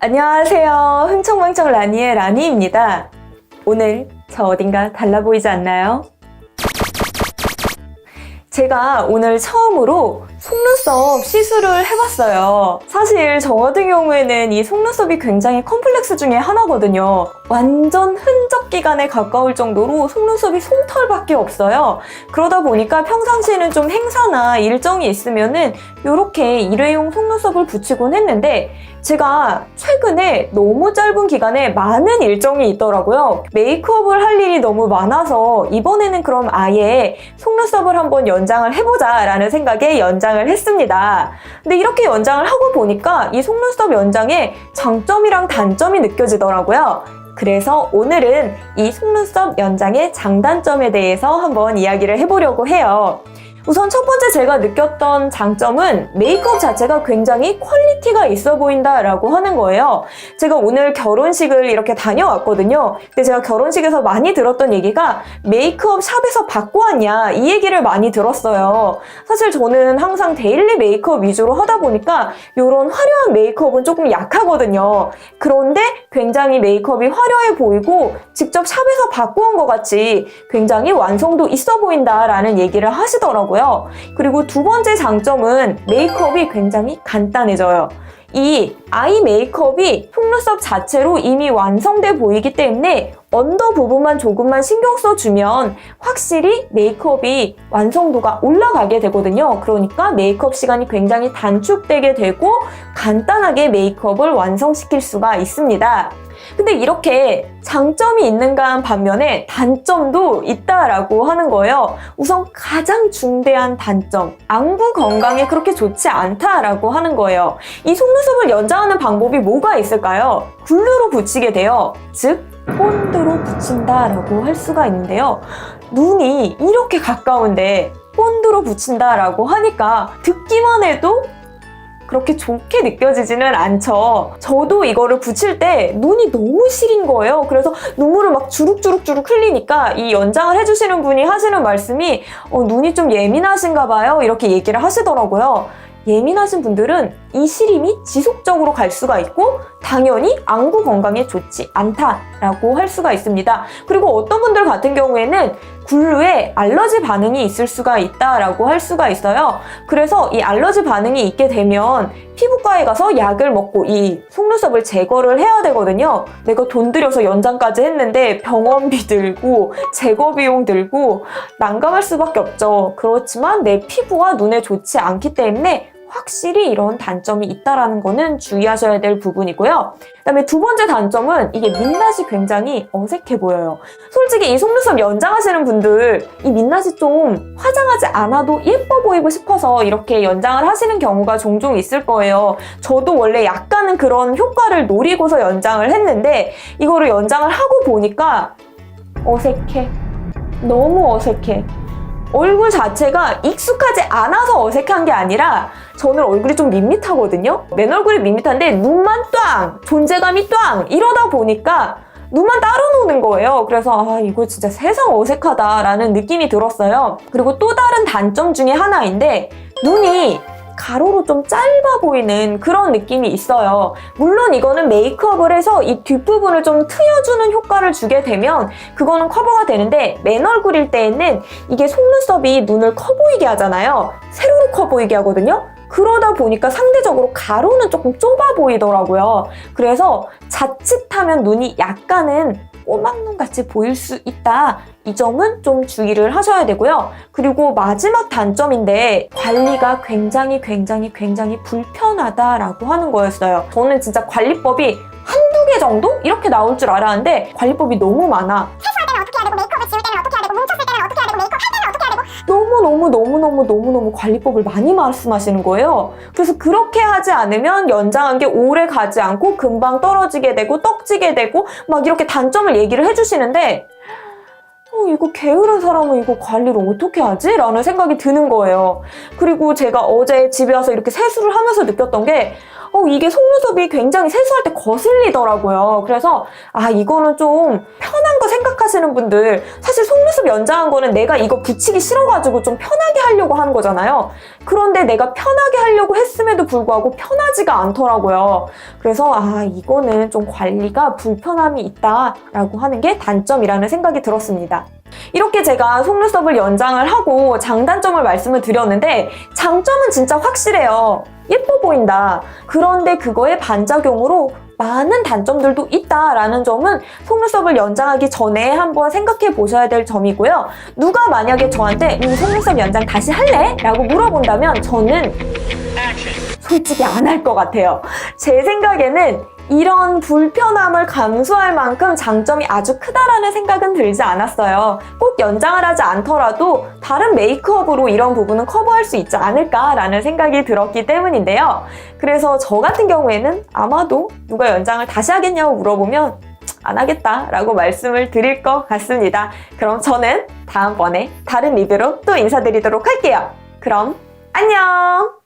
안녕하세요. 흥청망청 라니의 라니입니다. 오늘 저 어딘가 달라 보이지 않나요? 제가 오늘 처음으로 속눈썹 시술을 해봤어요. 사실 저 같은 경우에는 이 속눈썹이 굉장히 컴플렉스 중에 하나거든요. 완전 흔적 기간에 가까울 정도로 속눈썹이 솜털밖에 없어요. 그러다 보니까 평상시에는 좀 행사나 일정이 있으면은 이렇게 일회용 속눈썹을 붙이곤 했는데 제가 최근에 너무 짧은 기간에 많은 일정이 있더라고요. 메이크업을 할 일이 너무 많아서 이번에는 그럼 아예 속눈썹을 한번 연장을 해보자 라는 생각에 연장을 했습니다. 근데 이렇게 연장을 하고 보니까 이 속눈썹 연장에 장점이랑 단점이 느껴지더라고요. 그래서 오늘은 이 속눈썹 연장의 장단점에 대해서 한번 이야기를 해보려고 해요. 우선 첫 번째 제가 느꼈던 장점은 메이크업 자체가 굉장히 퀄리티가 있어 보인다라고 하는 거예요. 제가 오늘 결혼식을 이렇게 다녀왔거든요. 근데 제가 결혼식에서 많이 들었던 얘기가 메이크업 샵에서 받고 왔냐 이 얘기를 많이 들었어요. 사실 저는 항상 데일리 메이크업 위주로 하다 보니까 이런 화려한 메이크업은 조금 약하거든요. 그런데 굉장히 메이크업이 화려해 보이고 직접 샵에서 받고 온 것 같이 굉장히 완성도 있어 보인다라는 얘기를 하시더라고요. 그리고 두 번째 장점은 메이크업이 굉장히 간단해져요. 이 아이 메이크업이 속눈썹 자체로 이미 완성돼 보이기 때문에 언더 부분만 조금만 신경 써주면 확실히 메이크업이 완성도가 올라가게 되거든요. 그러니까 메이크업 시간이 굉장히 단축되게 되고 간단하게 메이크업을 완성시킬 수가 있습니다. 근데 이렇게 장점이 있는가 반면에 단점도 있다라고 하는 거예요. 우선 가장 중대한 단점, 안구 건강에 그렇게 좋지 않다라고 하는 거예요. 이 속눈썹을 연장하는 방법이 뭐가 있을까요? 글루로 붙이게 돼요. 즉 본드로 붙인다라고 할 수가 있는데요. 눈이 이렇게 가까운데 본드로 붙인다라고 하니까 듣기만 해도 그렇게 좋게 느껴지지는 않죠. 저도 이거를 붙일 때 눈이 너무 시린 거예요. 그래서 눈물을 막 주룩주룩 흘리니까 이 연장을 해주시는 분이 하시는 말씀이 눈이 좀 예민하신가 봐요. 이렇게 얘기를 하시더라고요. 예민하신 분들은 이 시림이 지속적으로 갈 수가 있고 당연히 안구 건강에 좋지 않다라고 할 수가 있습니다. 그리고 어떤 분들 같은 경우에는 글루에 알러지 반응이 있을 수가 있다라고 할 수가 있어요. 그래서 이 알러지 반응이 있게 되면 피부과에 가서 약을 먹고 이 속눈썹을 제거를 해야 되거든요. 내가 돈 들여서 연장까지 했는데 병원비 들고 제거 비용 들고 난감할 수밖에 없죠. 그렇지만 내 피부와 눈에 좋지 않기 때문에 확실히 이런 단점이 있다라는 거는 주의하셔야 될 부분이고요. 그다음에 두 번째 단점은 이게 민낯이 굉장히 어색해 보여요. 솔직히 이 속눈썹 연장하시는 분들 이 민낯이 좀 화장하지 않아도 예뻐 보이고 싶어서 이렇게 연장을 하시는 경우가 종종 있을 거예요. 저도 원래 약간은 그런 효과를 노리고서 연장을 했는데 이거를 연장을 하고 보니까 어색해. 너무 어색해. 얼굴 자체가 익숙하지 않아서 어색한 게 아니라 저는 얼굴이 좀 밋밋하거든요. 맨 얼굴이 밋밋한데 눈만 꽝! 존재감이 꽝! 이러다 보니까 눈만 따로 노는 거예요. 그래서 이거 진짜 세상 어색하다라는 느낌이 들었어요. 그리고 또 다른 단점 중에 하나인데 눈이 가로로 좀 짧아 보이는 그런 느낌이 있어요. 물론 이거는 메이크업을 해서 이 뒷부분을 좀 트여주는 효과를 주게 되면 그거는 커버가 되는데 맨 얼굴일 때에는 이게 속눈썹이 눈을 커 보이게 하잖아요. 세로로 커 보이게 하거든요. 그러다 보니까 상대적으로 가로는 조금 좁아 보이더라고요. 그래서 자칫하면 눈이 약간은 꼬막눈 같이 보일 수 있다. 이 점은 좀 주의를 하셔야 되고요. 그리고 마지막 단점인데 관리가 굉장히 불편하다라고 하는 거였어요. 저는 진짜 관리법이 한두 개 정도? 이렇게 나올 줄 알았는데 관리법이 너무 많아. 세수할 때는 어떻게 해야 되고 메이크업을 지울 때는 어떻게 해야 되고 뭉쳤을 때는 어떻게 해야 되고 메이크업 할 때는 어떻게 해야 되고 너무 관리법을 많이 말씀하시는 거예요. 그래서 그렇게 하지 않으면 연장한 게 오래 가지 않고 금방 떨어지게 되고 떡지게 되고 막 이렇게 단점을 얘기를 해주시는데 이거 게으른 사람은 이거 관리를 어떻게 하지? 라는 생각이 드는 거예요. 그리고 제가 어제 집에 와서 이렇게 세수를 하면서 느꼈던 게 이게 속눈썹이 굉장히 세수할 때 거슬리더라고요. 그래서 이거는 좀 편한 거 생각하시는 분들, 사실 속눈썹 연장한 거는 내가 이거 붙이기 싫어가지고 좀 편하게 하려고 하는 거잖아요. 그런데 내가 편하게 하려고 했음에도 불구하고 편하지가 않더라고요. 그래서 이거는 좀 관리가 불편함이 있다라고 하는 게 단점이라는 생각이 들었습니다. 이렇게 제가 속눈썹을 연장을 하고 장단점을 말씀을 드렸는데, 장점은 진짜 확실해요. 예뻐 보인다. 그런데 그거의 반작용으로 많은 단점들도 있다라는 점은 속눈썹을 연장하기 전에 한번 생각해 보셔야 될 점이고요. 누가 만약에 저한테 속눈썹 연장 다시 할래? 라고 물어본다면 저는 솔직히 안 할 것 같아요. 제 생각에는 이런 불편함을 감수할 만큼 장점이 아주 크다라는 생각은 들지 않았어요. 꼭 연장을 하지 않더라도 다른 메이크업으로 이런 부분은 커버할 수 있지 않을까라는 생각이 들었기 때문인데요. 그래서 저 같은 경우에는 아마도 누가 연장을 다시 하겠냐고 물어보면 안 하겠다라고 말씀을 드릴 것 같습니다. 그럼 저는 다음번에 다른 리뷰로 또 인사드리도록 할게요. 그럼 안녕!